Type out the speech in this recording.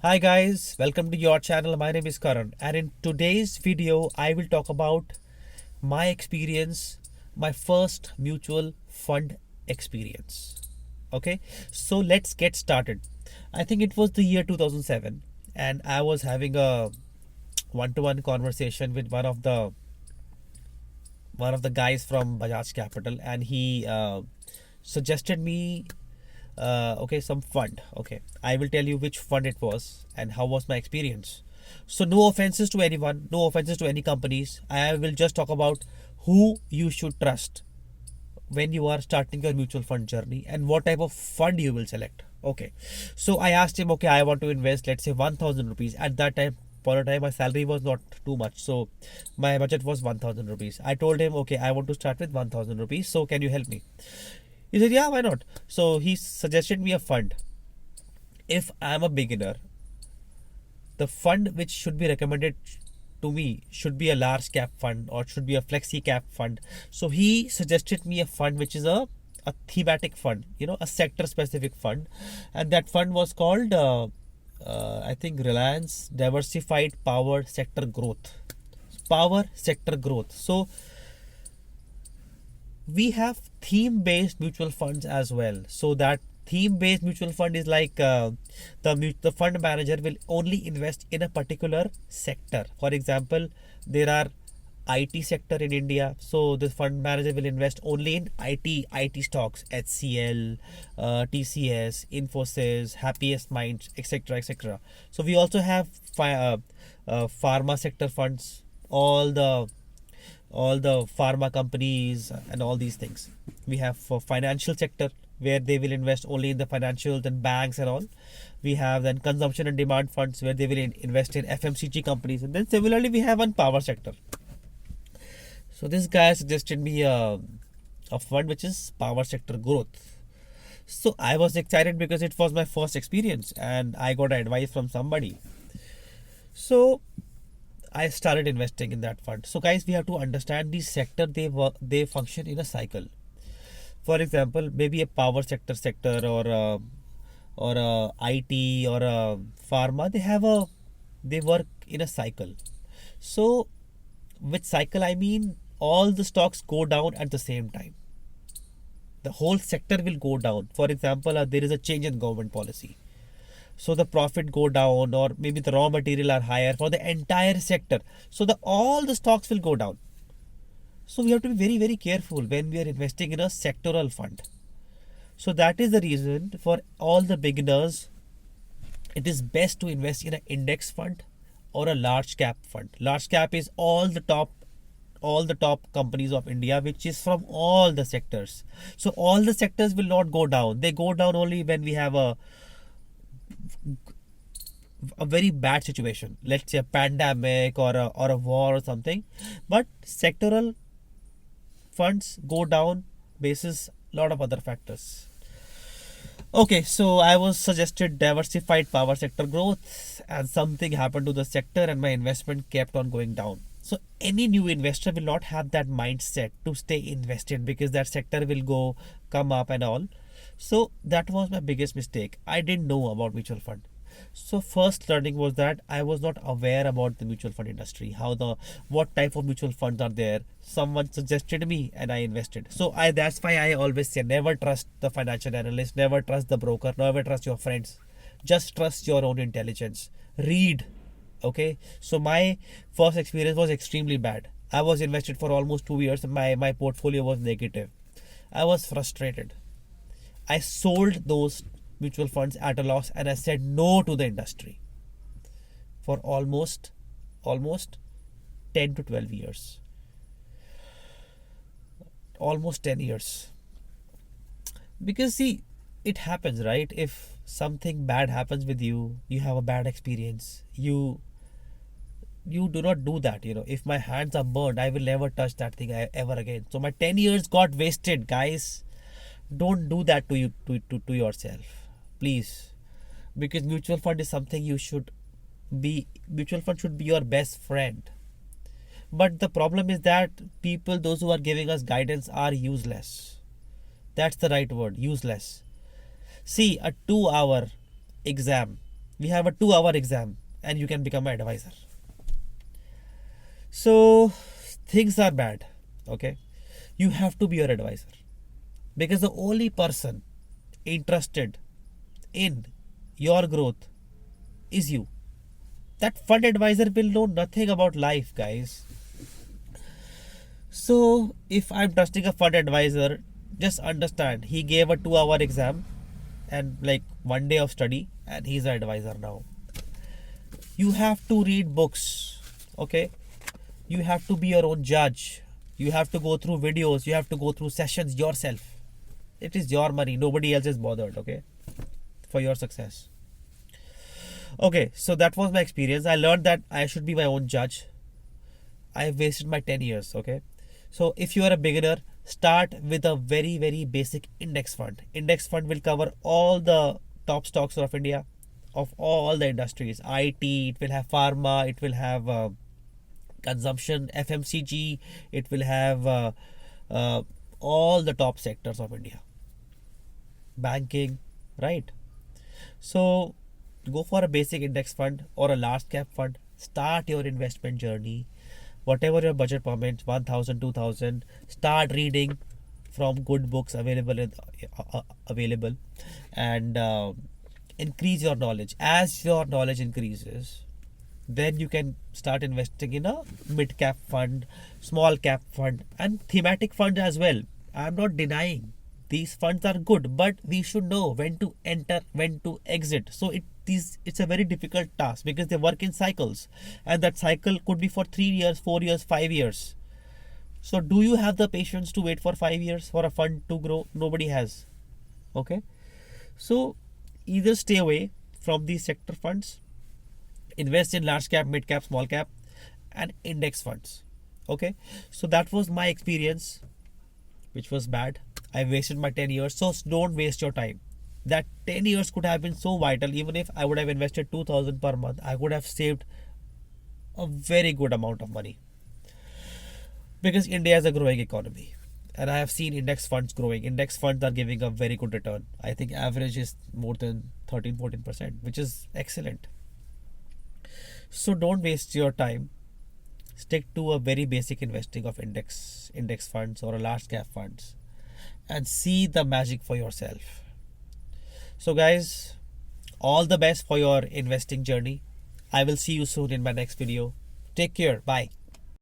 Hi guys, welcome to your channel. My name is Karan, and in today's video I will talk about my experience, my first mutual fund experience. Okay, so let's get started. I think it was the year 2007 and I was having a one-to-one conversation with one of the guys from Bajaj Capital, and he suggested me some fund. Okay, I will tell you which fund it was and how was my experience. So no offenses to anyone, no offenses to any companies. I will just talk about who you should trust when you are starting your mutual fund journey and what type of fund you will select. Okay, so I asked him, okay, I want to invest, let's say 1000 rupees. At that time, for a time, my salary was not too much, so my budget was 1000 rupees. I told him, okay, I want to start with 1000 rupees, so can you help me? He said, yeah, why not? So he suggested me a fund. If I am a beginner, the fund which should be recommended to me should be a large cap fund or should be a flexi cap fund. So he suggested me a fund which is a thematic fund, a sector specific fund. And that fund was called, I think, Reliance Diversified Power Sector Growth. Power Sector Growth. So we have theme based mutual funds as well. So that theme based mutual fund is like the fund manager will only invest in a particular sector. For example, there are IT sector in India, so the fund manager will invest only in IT stocks, HCL, TCS, Infosys, Happiest Minds, etc., etc. So we also have pharma sector funds, all the pharma companies and all these things. We have for financial sector where they will invest only in the financials and banks and all. We have then consumption and demand funds where they will invest in FMCG companies, and then similarly we have one power sector. So this guy suggested me a fund which is power sector growth. So I was excited because it was my first experience and I got advice from somebody. So I started investing in that fund. So guys, we have to understand the sector they function in a cycle. For example, maybe a power sector or a IT or a pharma, they work in a cycle. So with cycle I mean all the stocks go down at the same time. The whole sector will go down. For example, there is a change in government policy, so the profit go down, or maybe the raw material are higher for the entire sector, so the all the stocks will go down. So we have to be very very careful when we are investing in a sectoral fund. So that is the reason for all the beginners, it is best to invest in an index fund or a large cap fund. Large cap is all the top companies of India, which is from all the sectors. So all the sectors will not go down. They go down only when we have a very bad situation, let's say a pandemic or a war or something. But sectoral funds go down basis a lot of other factors. Okay, so I was suggested diversified power sector growth, and something happened to the sector and my investment kept on going down. So any new investor will not have that mindset to stay invested because that sector will come up and all. So that was my biggest mistake. I didn't know about mutual fund. So first learning was that I was not aware about the mutual fund industry, what type of mutual funds are there. Someone suggested me and I invested. So that's why I always say never trust the financial analyst, never trust the broker, never trust your friends. Just trust your own intelligence. Read. Okay. So my first experience was extremely bad. I was invested for almost 2 years and my portfolio was negative. I was frustrated. I sold those mutual funds at a loss and I said no to the industry for almost 10 to 12 years. Almost 10 years. Because see, it happens, right? If something bad happens with you, you have a bad experience, you do not do that. If my hands are burned, I will never touch that thing ever again. So my 10 years got wasted, guys. Don't do that to yourself, please. Because mutual fund is something mutual fund should be your best friend. But the problem is that those who are giving us guidance are useless. That's the right word, useless. See, a 2-hour exam We have a 2-hour exam and you can become an advisor. So things are bad. Okay, you have to be your advisor, because the only person interested in your growth is you. That fund advisor will know nothing about life, guys. So if I'm trusting a fund advisor, just understand he gave a 2-hour exam and like 1 day of study, and he's an advisor now. You have to read books. Okay, you have to be your own judge. You have to go through videos, you have to go through sessions yourself. It is your money, nobody else is bothered. Okay, for your success. Okay, so that was my experience. I learned that I should be my own judge. I wasted my 10 years. Okay, so if you are a beginner, start with a very basic index fund. Index fund will cover all the top stocks of India, of all the industries. IT, it will have pharma, it will have consumption, FMCG, it will have all the top sectors of India, banking, right? So go for a basic index fund or a large cap fund. Start your investment journey. Whatever your budget permits, 1,000, 2,000. Start reading from good books available, and increase your knowledge. As your knowledge increases, then you can start investing in a mid cap fund, small cap fund, and thematic fund as well. I'm not denying these funds are good, but we should know when to enter, when to exit. So it's a very difficult task, because they work in cycles, and that cycle could be for 3 years, 4 years, 5 years. So do you have the patience to wait for 5 years for a fund to grow? Nobody has. Okay, so either stay away from these sector funds, invest in large cap, mid cap, small cap, and index funds. Okay, so that was my experience, which was bad. I wasted my 10 years. So don't waste your time. That 10 years could have been so vital. Even if I would have invested 2,000 per month, I would have saved a very good amount of money, because India is a growing economy, and I have seen index funds growing. Index funds are giving a very good return. I think average is more than 13-14%, which is excellent. So don't waste your time. Stick to a very basic investing of index funds or a large cap funds, and see the magic for yourself. So guys, all the best for your investing journey. I will see you soon in my next video. Take care. Bye.